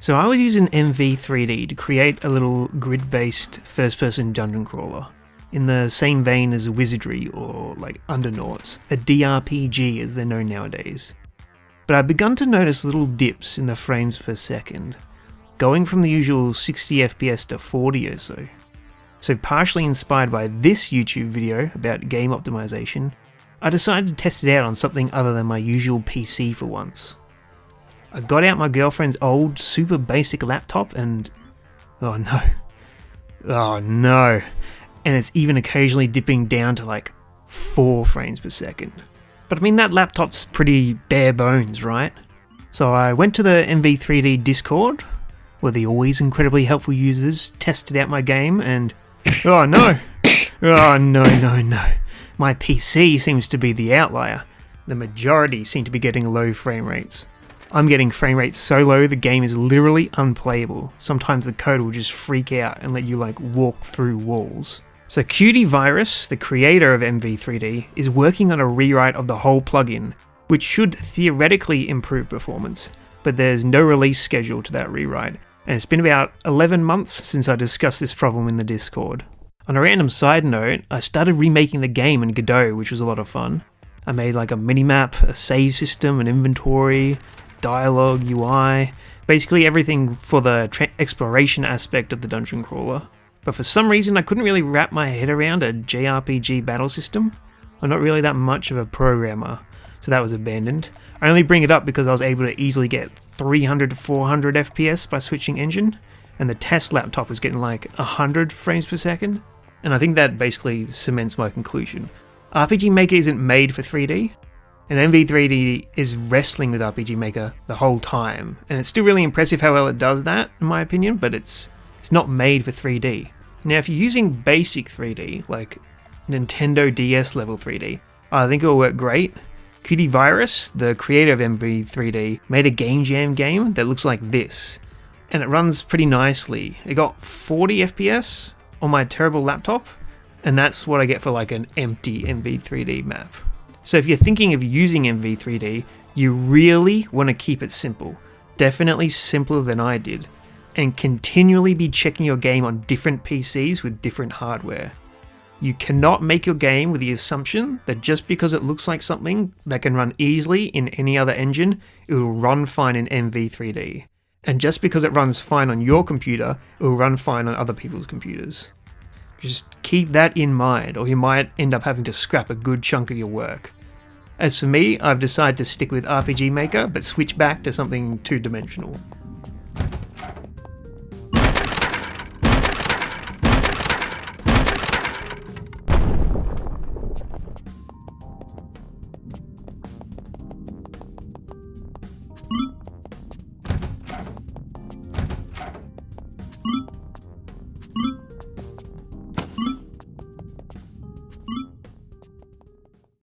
So I was using MV3D to create a little grid-based first-person dungeon crawler, in the same vein as Wizardry or like Undernauts, a DRPG as they're known nowadays. But I've begun to notice little dips in the frames per second, going from the usual 60 FPS to 40 or so. So partially inspired by this YouTube video about game optimization, I decided to test it out on something other than my usual PC for once. I got out my girlfriend's old super basic laptop and oh no, and it's even occasionally dipping down to like 4 frames per second. But I mean, that laptop's pretty bare bones, right? So I went to the MV3D Discord, where the always incredibly helpful users tested out my game, and oh no, my PC seems to be the outlier. The majority seem to be getting low frame rates. I'm getting frame rates so low the game is literally unplayable. Sometimes the code will just freak out and let you like walk through walls. So Qt Virus, the creator of MV3D, is working on a rewrite of the whole plugin, which should theoretically improve performance, but there's no release schedule to that rewrite, and it's been about 11 months since I discussed this problem in the Discord. On a random side note, I started remaking the game in Godot, which was a lot of fun. I made like a minimap, a save system, an inventory, dialogue, UI, basically everything for the exploration aspect of the dungeon crawler. But for some reason I couldn't really wrap my head around a JRPG battle system. I'm not really that much of a programmer, so that was abandoned. I only bring it up because I was able to easily get 300 to 400 FPS by switching engine, and the test laptop was getting like 100 frames per second, and I think that basically cements my conclusion. RPG Maker isn't made for 3D, and MV3D is wrestling with RPG Maker the whole time, and it's still really impressive how well it does that, in my opinion, but it's not made for 3D. Now, if you're using basic 3D, like Nintendo DS level 3D, I think it'll work great. Qt Virus, the creator of MV3D, made a game jam game that looks like this, and it runs pretty nicely. It got 40 FPS on my terrible laptop, and that's what I get for like an empty MV3D map. So if you're thinking of using MV3D, you really want to keep it simple, definitely simpler than I did, and continually be checking your game on different PCs with different hardware. You cannot make your game with the assumption that just because it looks like something that can run easily in any other engine, it will run fine in MV3D. And just because it runs fine on your computer, it will run fine on other people's computers. Just keep that in mind, or you might end up having to scrap a good chunk of your work. As for me, I've decided to stick with RPG Maker, but switch back to something two-dimensional.